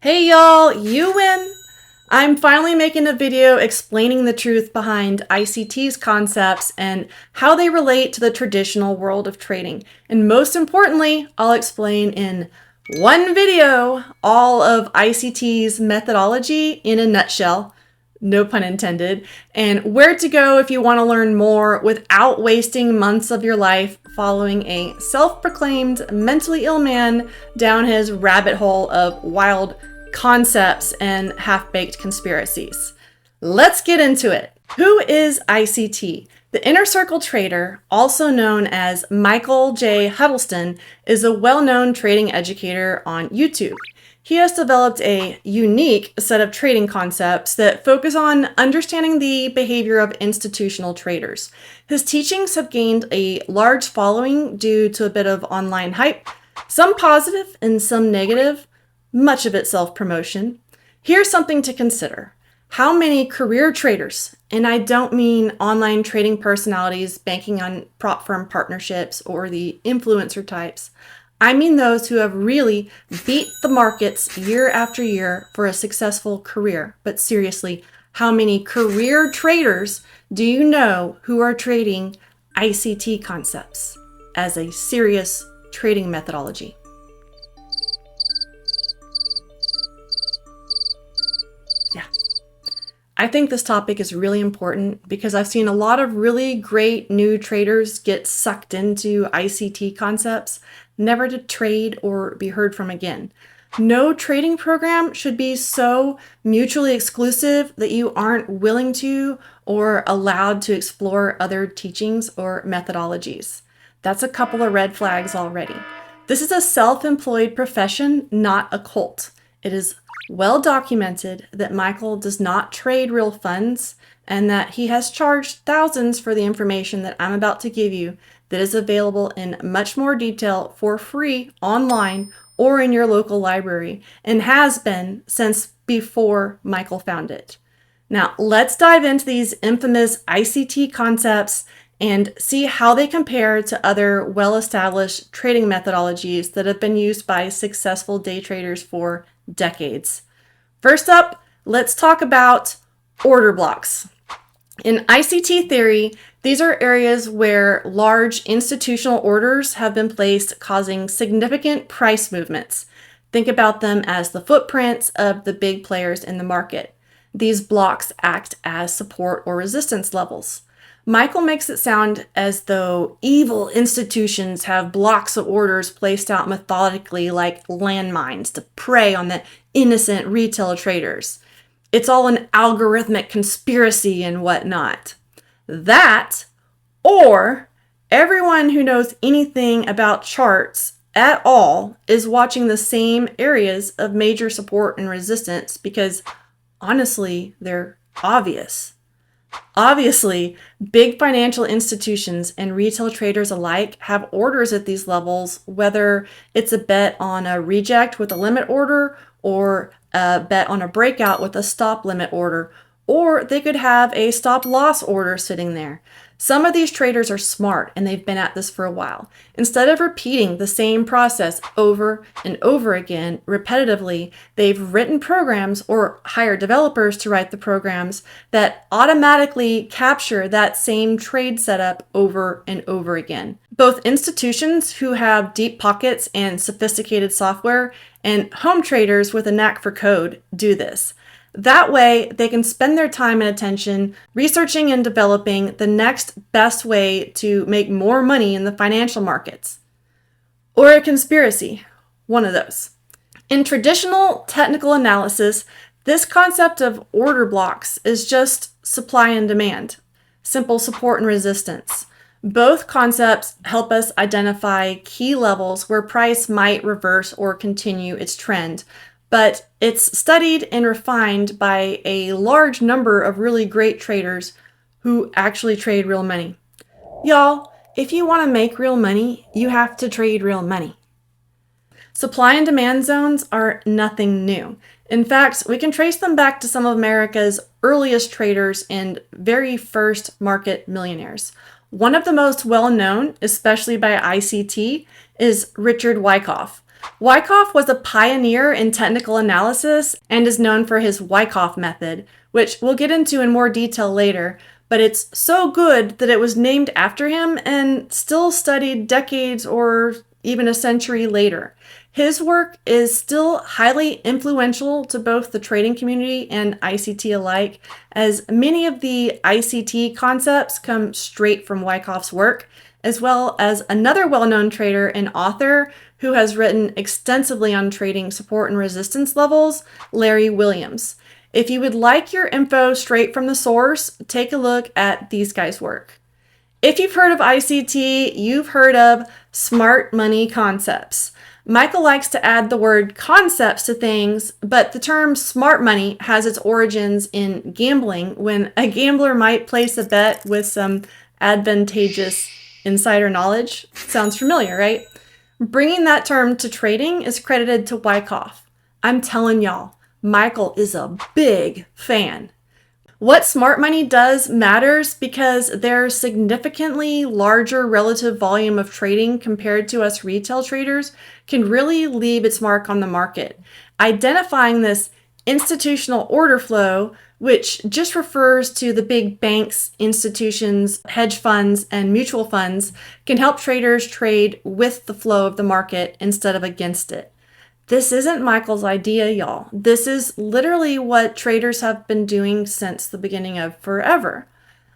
Hey y'all, you win! I'm finally making a video explaining the truth behind ICT's concepts and how they relate to the traditional world of trading. And most importantly, I'll explain in one video all of ICT's methodology in a nutshell, no pun intended, and where to go if you want to learn more without wasting months of your life following a self-proclaimed mentally ill man down his rabbit hole of wild concepts and half-baked conspiracies. Let's get into it. Who is ICT? The Inner Circle Trader, also known as Michael J. Huddleston, is a well-known trading educator on YouTube. He has developed a unique set of trading concepts that focus on understanding the behavior of institutional traders. His teachings have gained a large following due to a bit of online hype, some positive and some negative, much of it self-promotion. Here's something to consider. How many career traders, and I don't mean online trading personalities banking on prop firm partnerships or the influencer types, I mean those who have really beat the markets year after year for a successful career. But seriously, how many career traders do you know who are trading ICT concepts as a serious trading methodology? Yeah. I think this topic is really important because I've seen a lot of really great new traders get sucked into ICT concepts, never to trade or be heard from again. No trading program should be so mutually exclusive that you aren't willing to or allowed to explore other teachings or methodologies. That's a couple of red flags already. This is a self-employed profession, not a cult. It is well documented that Michael does not trade real funds and that he has charged thousands for the information that I'm about to give you that is available in much more detail for free online or in your local library and has been since before Michael found it. Now let's dive into these infamous ICT concepts and see how they compare to other well-established trading methodologies that have been used by successful day traders for decades. First up, let's talk about order blocks. In ICT theory, these are areas where large institutional orders have been placed, causing significant price movements. Think about them as the footprints of the big players in the market. These blocks act as support or resistance levels. Michael makes it sound as though evil institutions have blocks of orders placed out methodically like landmines to prey on the innocent retail traders. It's all an algorithmic conspiracy and whatnot. That, or everyone who knows anything about charts at all is watching the same areas of major support and resistance because, honestly, they're obvious. Obviously, big financial institutions and retail traders alike have orders at these levels, whether it's a bet on a reject with a limit order or a bet on a breakout with a stop limit order, or they could have a stop loss order sitting there. Some of these traders are smart and they've been at this for a while. Instead of repeating the same process over and over again repetitively, they've written programs or hired developers to write the programs that automatically capture that same trade setup over and over again. Both institutions who have deep pockets and sophisticated software and home traders with a knack for code do this. That way, they can spend their time and attention researching and developing the next best way to make more money in the financial markets. Or a conspiracy, one of those. In traditional technical analysis, this concept of order blocks is just supply and demand, simple support and resistance. Both concepts help us identify key levels where price might reverse or continue its trend, but it's studied and refined by a large number of really great traders who actually trade real money. Y'all, if you want to make real money, you have to trade real money. Supply and demand zones are nothing new. In fact, we can trace them back to some of America's earliest traders and very first market millionaires. One of the most well-known, especially by ICT, is Richard Wycoff. Wycoff was a pioneer in technical analysis and is known for his Wycoff method, which we'll get into in more detail later, but it's so good that it was named after him and still studied decades or even a century later. His work is still highly influential to both the trading community and ICT alike, as many of the ICT concepts come straight from Wycoff's work, as well as another well-known trader and author who has written extensively on trading support and resistance levels, Larry Williams. If you would like your info straight from the source, take a look at these guys' work. If you've heard of ICT, you've heard of smart money concepts. Michael likes to add the word concepts to things, but the term smart money has its origins in gambling, when a gambler might place a bet with some advantageous insider knowledge. Sounds familiar, right? Bringing that term to trading is credited to Wycoff. I'm telling y'all, Michael is a big fan. What smart money does matters because their significantly larger relative volume of trading compared to us retail traders can really leave its mark on the market. Identifying this institutional order flow, which just refers to the big banks, institutions, hedge funds, and mutual funds, can help traders trade with the flow of the market instead of against it. This isn't Michael's idea, y'all. This is literally what traders have been doing since the beginning of forever.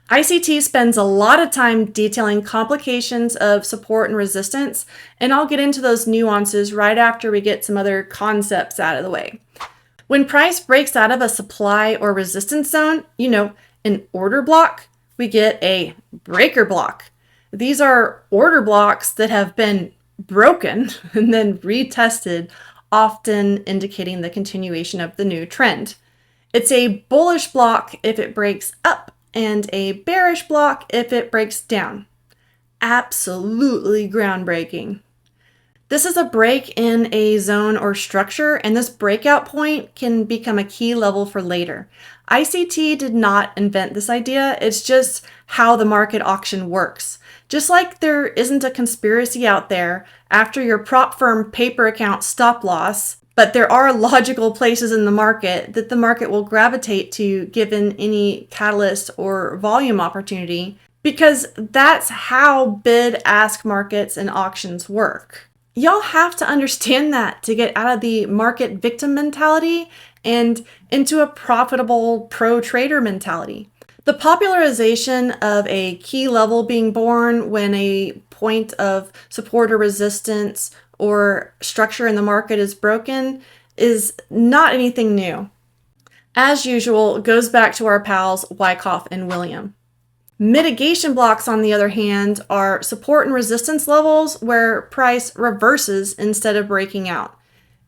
ICT spends a lot of time detailing complications of support and resistance, and I'll get into those nuances right after we get some other concepts out of the way. When price breaks out of a supply or resistance zone, an order block, we get a breaker block. These are order blocks that have been broken and then retested, often indicating the continuation of the new trend. It's a bullish block if it breaks up and a bearish block if it breaks down. Absolutely groundbreaking. This is a break in a zone or structure, and this breakout point can become a key level for later. ICT did not invent this idea, it's just how the market auction works. Just like there isn't a conspiracy out there after your prop firm paper account stop loss, but there are logical places in the market that the market will gravitate to given any catalyst or volume opportunity, because that's how bid-ask markets and auctions work. Y'all have to understand that to get out of the market victim mentality and into a profitable pro-trader mentality. The popularization of a key level being born when a point of support or resistance or structure in the market is broken is not anything new. As usual, it goes back to our pals Wycoff and William. Mitigation blocks, on the other hand, are support and resistance levels where price reverses instead of breaking out.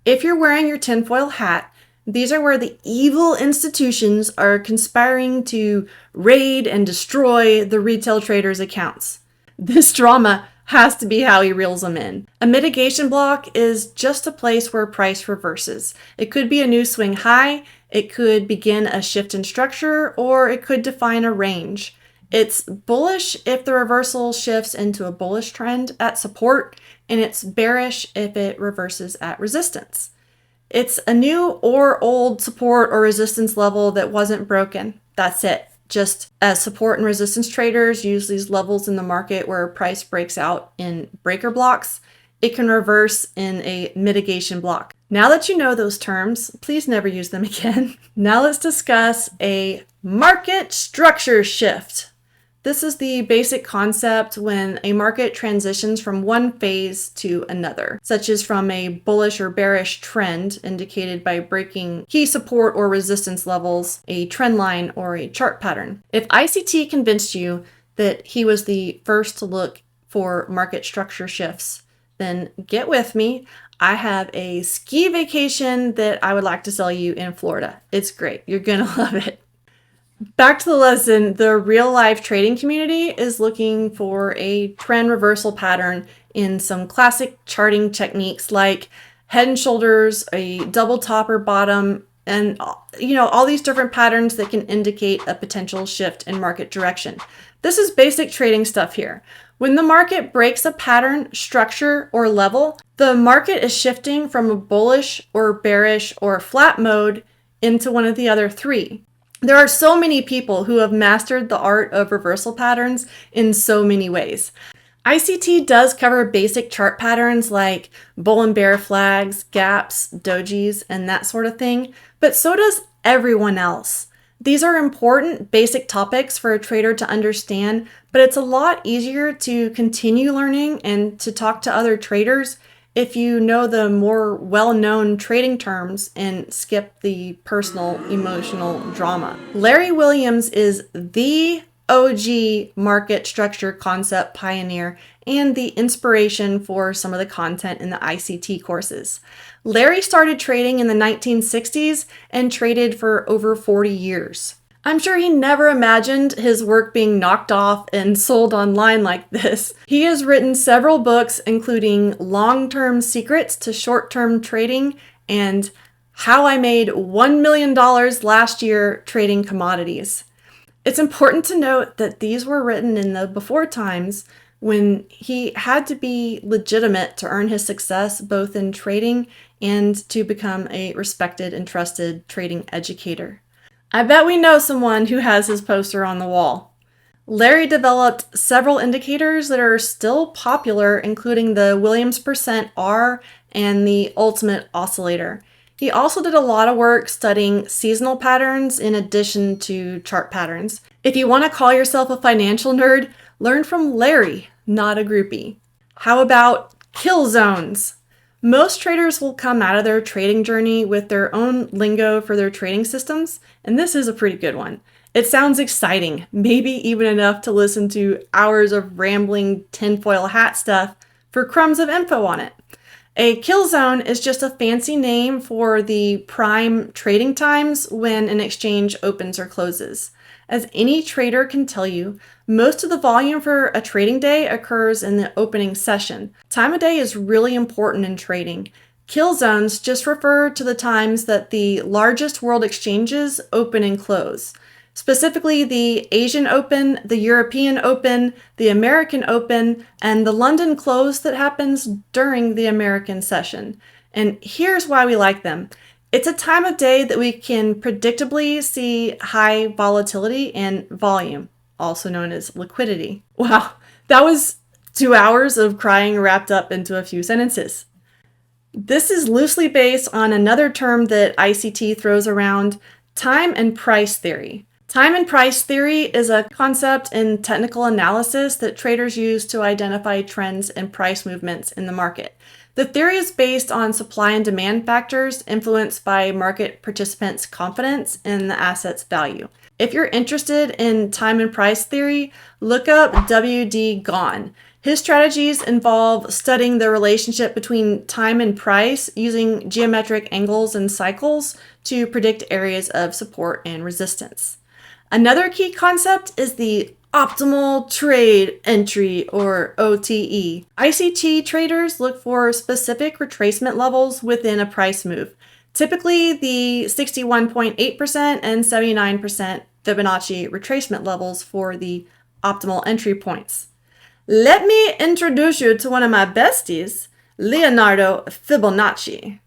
If you're wearing your tinfoil hat, these are where the evil institutions are conspiring to raid and destroy the retail traders' accounts. This drama has to be how he reels them in. A mitigation block is just a place where price reverses. It could be a new swing high, it could begin a shift in structure, or it could define a range. It's bullish if the reversal shifts into a bullish trend at support, and it's bearish if it reverses at resistance. It's a new or old support or resistance level that wasn't broken. That's it. Just as support and resistance traders use these levels in the market where price breaks out in breaker blocks, it can reverse in a mitigation block. Now that you know those terms, please never use them again. Now let's discuss a market structure shift. This is the basic concept when a market transitions from one phase to another, such as from a bullish or bearish trend indicated by breaking key support or resistance levels, a trend line, or a chart pattern. If ICT convinced you that he was the first to look for market structure shifts, then get with me. I have a ski vacation that I would like to sell you in Florida. It's great. You're gonna love it. Back to the lesson, the real-life trading community is looking for a trend reversal pattern in some classic charting techniques like head and shoulders, a double top or bottom, and all these different patterns that can indicate a potential shift in market direction. This is basic trading stuff here. When the market breaks a pattern, structure, or level, the market is shifting from a bullish or bearish or flat mode into one of the other three. There are so many people who have mastered the art of reversal patterns in so many ways. ICT does cover basic chart patterns like bull and bear flags, gaps, dojis, and that sort of thing, but so does everyone else. These are important basic topics for a trader to understand, but it's a lot easier to continue learning and to talk to other traders if you know the more well-known trading terms and skip the personal emotional drama. Larry Williams is the OG market structure concept pioneer and the inspiration for some of the content in the ICT courses. Larry started trading in the 1960s and traded for over 40 years. I'm sure he never imagined his work being knocked off and sold online like this. He has written several books, including Long-Term Secrets to Short-Term Trading and How I Made $1 Million Last Year Trading Commodities. It's important to note that these were written in the before times when he had to be legitimate to earn his success both in trading and to become a respected and trusted trading educator. I bet we know someone who has his poster on the wall. Larry developed several indicators that are still popular, including the Williams Percent R and the Ultimate Oscillator. He also did a lot of work studying seasonal patterns in addition to chart patterns. If you want to call yourself a financial nerd, learn from Larry, not a groupie. How about kill zones? Most traders will come out of their trading journey with their own lingo for their trading systems, and this is a pretty good one. It sounds exciting, maybe even enough to listen to hours of rambling tinfoil hat stuff for crumbs of info on it. A kill zone is just a fancy name for the prime trading times when an exchange opens or closes. As any trader can tell you, most of the volume for a trading day occurs in the opening session. Time of day is really important in trading. Kill zones just refer to the times that the largest world exchanges open and close. Specifically, the Asian Open, the European Open, the American Open, and the London close that happens during the American session. And here's why we like them. It's a time of day that we can predictably see high volatility and volume, also known as liquidity. Wow, that was 2 hours of crying wrapped up into a few sentences. This is loosely based on another term that ICT throws around, time and price theory. Time and price theory is a concept in technical analysis that traders use to identify trends and price movements in the market. The theory is based on supply and demand factors influenced by market participants' confidence in the asset's value. If you're interested in time and price theory, look up W.D. Gaughan. His strategies involve studying the relationship between time and price using geometric angles and cycles to predict areas of support and resistance. Another key concept is the optimal trade entry, or OTE. ICT traders look for specific retracement levels within a price move, typically the 61.8% and 79% Fibonacci retracement levels for the optimal entry points. Let me introduce you to one of my besties, Leonardo Fibonacci.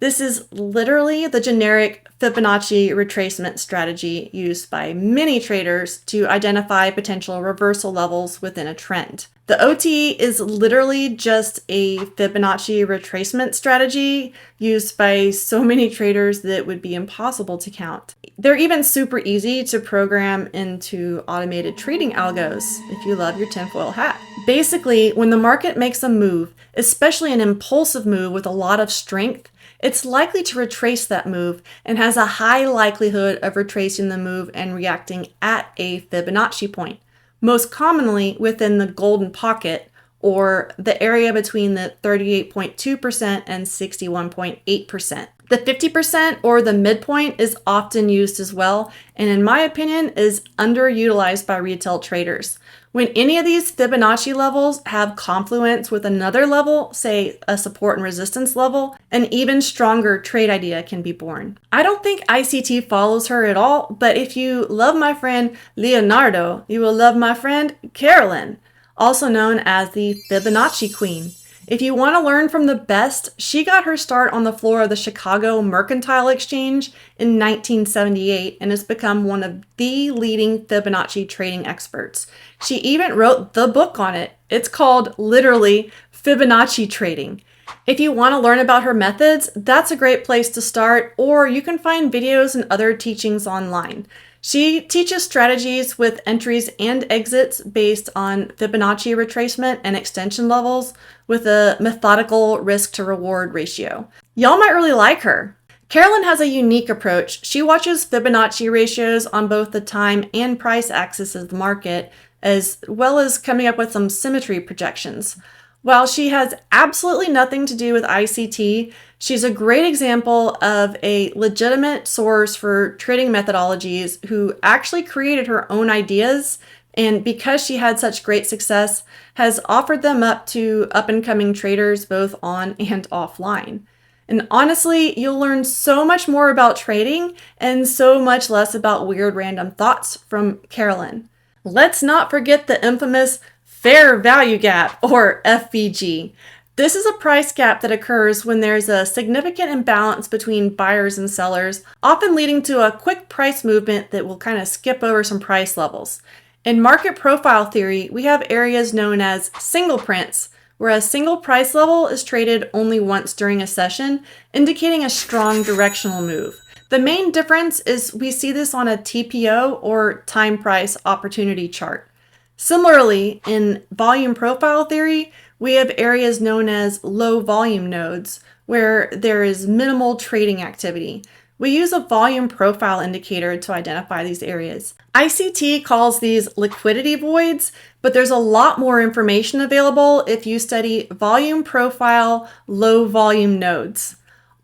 This is literally the generic Fibonacci retracement strategy used by many traders to identify potential reversal levels within a trend. The OTE is literally just a Fibonacci retracement strategy used by so many traders that it would be impossible to count. They're even super easy to program into automated trading algos if you love your tinfoil hat. Basically, when the market makes a move, especially an impulsive move with a lot of strength, it's likely to retrace that move and has a high likelihood of retracing the move and reacting at a Fibonacci point, most commonly within the golden pocket, or the area between the 38.2% and 61.8%. The 50% or the midpoint is often used as well, and in my opinion is underutilized by retail traders. When any of these Fibonacci levels have confluence with another level, say a support and resistance level, an even stronger trade idea can be born. I don't think ICT follows her at all, but if you love my friend Leonardo, you will love my friend Carolyn. also known as the Fibonacci Queen. If you want to learn from the best, she got her start on the floor of the Chicago Mercantile Exchange in 1978 and has become one of the leading Fibonacci trading experts. She even wrote the book on it. It's called literally Fibonacci Trading. If you want to learn about her methods, that's a great place to start, or you can find videos and other teachings online. She teaches strategies with entries and exits based on Fibonacci retracement and extension levels with a methodical risk to reward ratio. Y'all might really like her. Carolyn has a unique approach. She watches Fibonacci ratios on both the time and price axis of the market, as well as coming up with some symmetry projections. While she has absolutely nothing to do with ICT, she's a great example of a legitimate source for trading methodologies who actually created her own ideas, and because she had such great success, has offered them up to up-and-coming traders both on and offline. And honestly, you'll learn so much more about trading and so much less about weird random thoughts from Carolyn. Let's not forget the infamous fair value gap, or FVG. This is a price gap that occurs when there's a significant imbalance between buyers and sellers, often leading to a quick price movement that will kind of skip over some price levels. In market profile theory, we have areas known as single prints, where a single price level is traded only once during a session, indicating a strong directional move. The main difference is we see this on a TPO, or time price opportunity chart. Similarly, in volume profile theory, we have areas known as low volume nodes, where there is minimal trading activity. We use a volume profile indicator to identify these areas. ICT calls these liquidity voids, but there's a lot more information available if you study volume profile low volume nodes.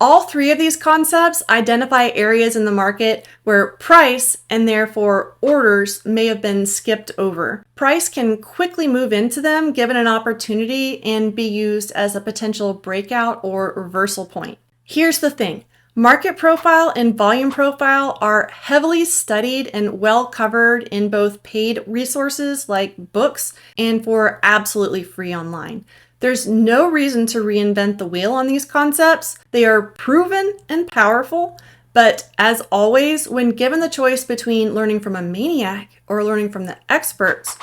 All three of these concepts identify areas in the market where price, and therefore orders, may have been skipped over. Price can quickly move into them given an opportunity and be used as a potential breakout or reversal point. Here's the thing. Market profile and volume profile are heavily studied and well covered in both paid resources like books and for absolutely free online. There's no reason to reinvent the wheel on these concepts. They are proven and powerful, but as always, when given the choice between learning from a maniac or learning from the experts,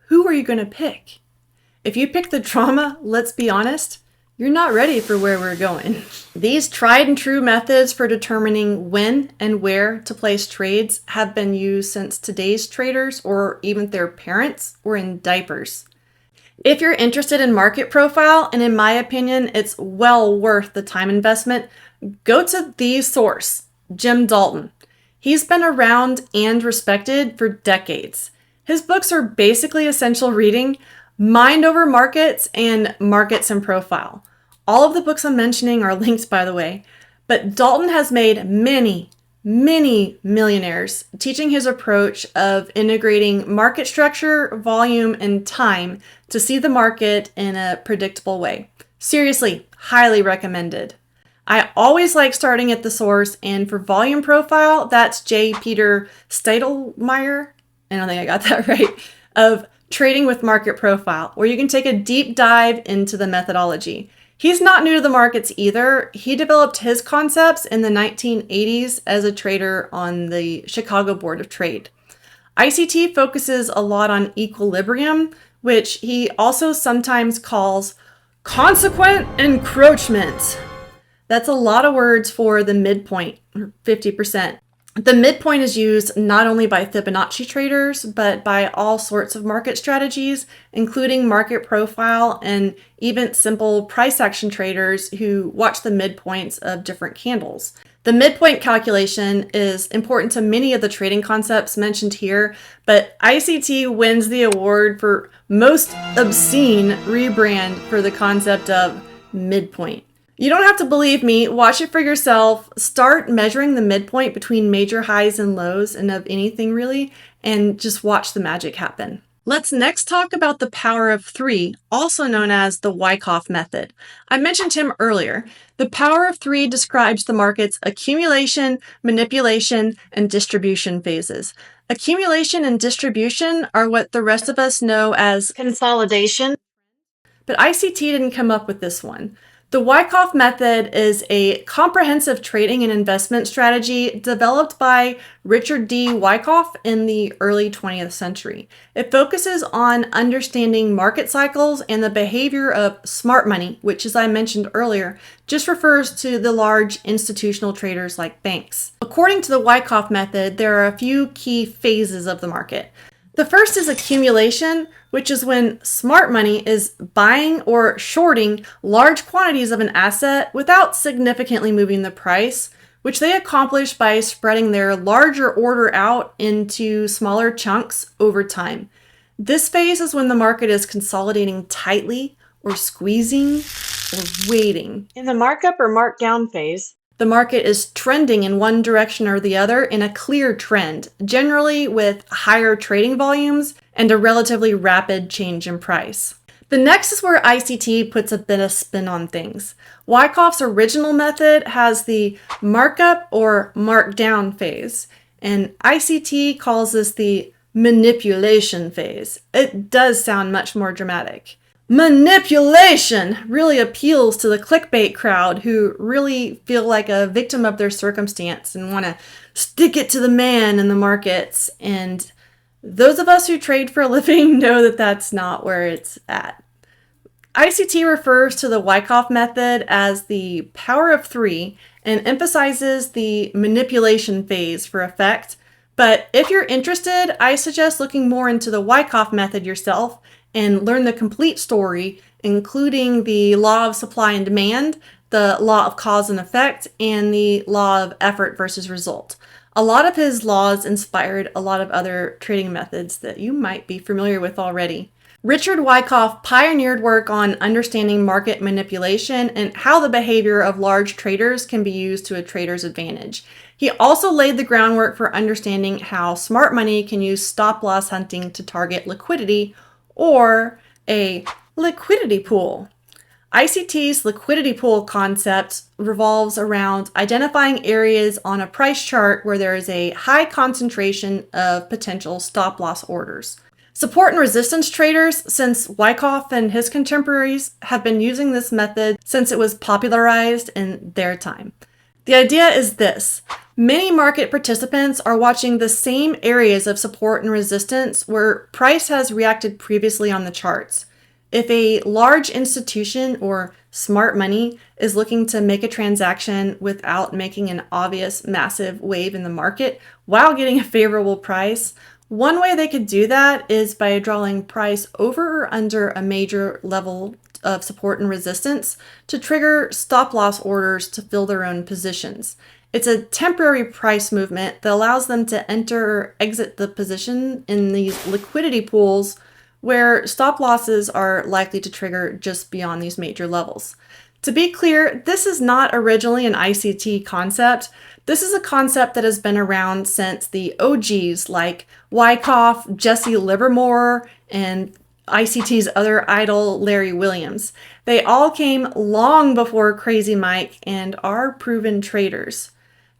who are you going to pick? If you pick the drama, let's be honest, you're not ready for where we're going. These tried and true methods for determining when and where to place trades have been used since today's traders, or even their parents, were in diapers. If you're interested in market profile, and in my opinion, it's well worth the time investment, go to the source, Jim Dalton. He's been around and respected for decades. His books are basically essential reading, Mind Over Markets and Markets and Profile. All of the books I'm mentioning are linked, by the way, but Dalton has made many millionaires teaching his approach of integrating market structure, volume, and time to see the market in a predictable way. Seriously, highly recommended. I always like starting at the source, and for volume profile, that's J. Peter Steidlmeyer, I don't think I got that right, of Trading with Market Profile, where you can take a deep dive into the methodology. He's not new to the markets either. He developed his concepts in the 1980s as a trader on the Chicago Board of Trade. ICT focuses a lot on equilibrium, which he also sometimes calls consequent encroachment. That's a lot of words for the midpoint, 50%. The midpoint is used not only by Fibonacci traders, but by all sorts of market strategies, including market profile and even simple price action traders who watch the midpoints of different candles. The midpoint calculation is important to many of the trading concepts mentioned here, but ICT wins the award for most obscene rebrand for the concept of midpoint. You don't have to believe me, watch it for yourself, start measuring the midpoint between major highs and lows and of anything really, and just watch the magic happen. Let's next talk about the power of three, also known as the Wycoff method. I mentioned him earlier. The power of three describes the market's accumulation, manipulation, and distribution phases. Accumulation and distribution are what the rest of us know as consolidation, but ICT didn't come up with this one. The Wycoff method is a comprehensive trading and investment strategy developed by Richard D. Wycoff in the early 20th century. It focuses on understanding market cycles and the behavior of smart money, which, as I mentioned earlier, just refers to the large institutional traders like banks. According to the Wycoff method, there are a few key phases of the market. The first is accumulation, which is when smart money is buying or shorting large quantities of an asset without significantly moving the price, which they accomplish by spreading their larger order out into smaller chunks over time. This phase is when the market is consolidating tightly or squeezing or waiting. In the markup or markdown phase, the market is trending in one direction or the other in a clear trend, generally with higher trading volumes and a relatively rapid change in price. The next is where ICT puts a bit of spin on things. Wycoff's original method has the markup or markdown phase, and ICT calls this the manipulation phase. It does sound much more dramatic. Manipulation really appeals to the clickbait crowd who really feel like a victim of their circumstance and want to stick it to the man in the markets. And those of us who trade for a living know that that's not where it's at. ICT refers to the Wycoff method as the power of three and emphasizes the manipulation phase for effect. But if you're interested, I suggest looking more into the Wycoff method yourself and learn the complete story, including the law of supply and demand, the law of cause and effect, and the law of effort versus result. A lot of his laws inspired a lot of other trading methods that you might be familiar with already. Richard Wycoff pioneered work on understanding market manipulation and how the behavior of large traders can be used to a trader's advantage. He also laid the groundwork for understanding how smart money can use stop-loss hunting to target liquidity, or a liquidity pool. ICT's liquidity pool concept revolves around identifying areas on a price chart where there is a high concentration of potential stop-loss orders. Support and resistance traders, since Wycoff and his contemporaries have been using this method since it was popularized in their time. The idea is this. Many market participants are watching the same areas of support and resistance where price has reacted previously on the charts. If a large institution or smart money is looking to make a transaction without making an obvious massive wave in the market while getting a favorable price, one way they could do that is by drawing price over or under a major level of support and resistance to trigger stop-loss orders to fill their own positions. It's a temporary price movement that allows them to enter or exit the position in these liquidity pools where stop losses are likely to trigger just beyond these major levels. To be clear, this is not originally an ICT concept. This is a concept that has been around since the OGs like Wycoff, Jesse Livermore, and ICT's other idol, Larry Williams. They all came long before Crazy Mike and are proven traders.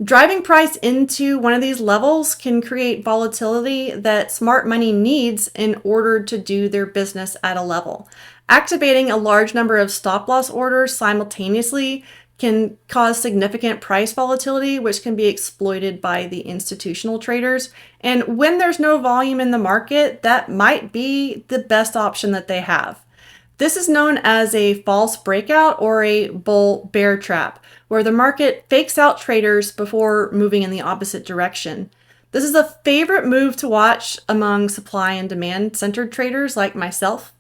Driving price into one of these levels can create volatility that smart money needs in order to do their business at a level. Activating a large number of stop-loss orders simultaneously can cause significant price volatility, which can be exploited by the institutional traders. And when there's no volume in the market, that might be the best option that they have. This is known as a false breakout or a bull bear trap, where the market fakes out traders before moving in the opposite direction. This is a favorite move to watch among supply and demand centered traders like myself.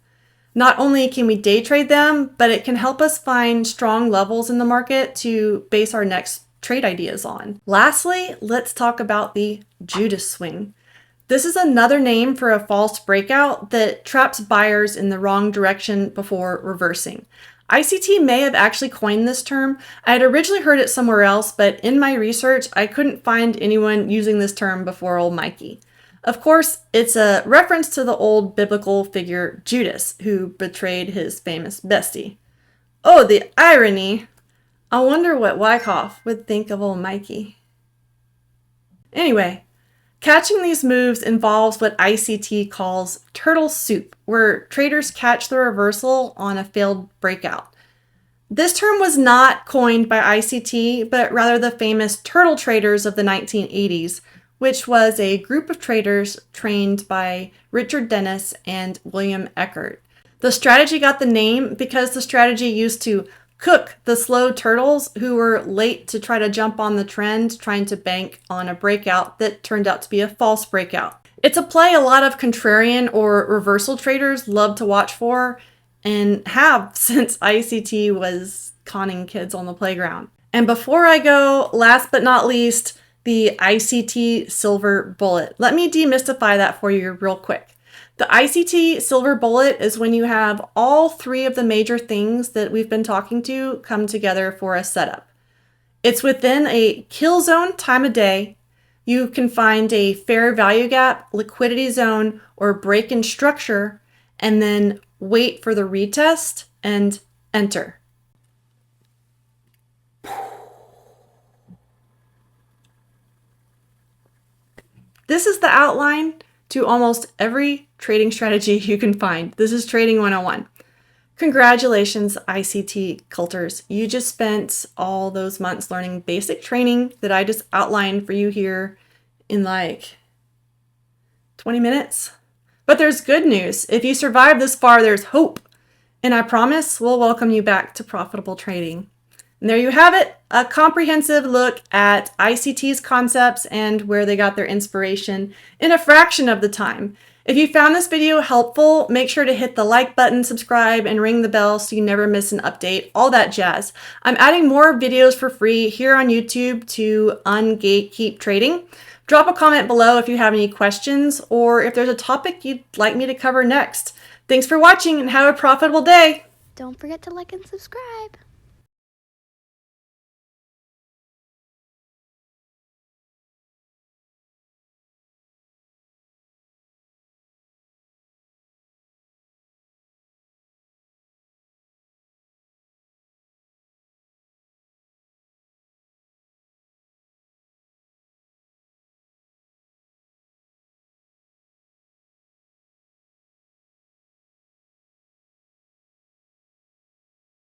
Not only can we day trade them, but it can help us find strong levels in the market to base our next trade ideas on. Lastly, let's talk about the Judas Swing. This is another name for a false breakout that traps buyers in the wrong direction before reversing. ICT may have actually coined this term. I had originally heard it somewhere else, but in my research, I couldn't find anyone using this term before old Mikey. Of course, it's a reference to the old biblical figure Judas, who betrayed his famous bestie. Oh, the irony! I wonder what Wycoff would think of old Mikey. Anyway, catching these moves involves what ICT calls turtle soup, where traders catch the reversal on a failed breakout. This term was not coined by ICT, but rather the famous turtle traders of the 1980s, which was a group of traders trained by Richard Dennis and William Eckert. The strategy got the name because the strategy used to cook the slow turtles who were late to try to jump on the trend, trying to bank on a breakout that turned out to be a false breakout. It's a play a lot of contrarian or reversal traders love to watch for and have since ICT was conning kids on the playground. And before I go, last but not least, the ICT Silver Bullet. Let me demystify that for you real quick. The ICT Silver Bullet is when you have all three of the major things that we've been talking to come together for a setup. It's within a kill zone time of day. You can find a fair value gap, liquidity zone, or break in structure, and then wait for the retest and enter. This is the outline to almost every trading strategy you can find. This is Trading 101. Congratulations, ICT culters. You just spent all those months learning basic training that I just outlined for you here in like 20 minutes. But there's good news. If you survive this far, there's hope. And I promise we'll welcome you back to profitable trading. And there you have it, a comprehensive look at ICT's concepts and where they got their inspiration in a fraction of the time. If you found this video helpful, make sure to hit the like button, subscribe, and ring the bell so you never miss an update, all that jazz. I'm adding more videos for free here on YouTube to ungatekeep trading. Drop a comment below if you have any questions or if there's a topic you'd like me to cover next. Thanks for watching and have a profitable day. Don't forget to like and subscribe.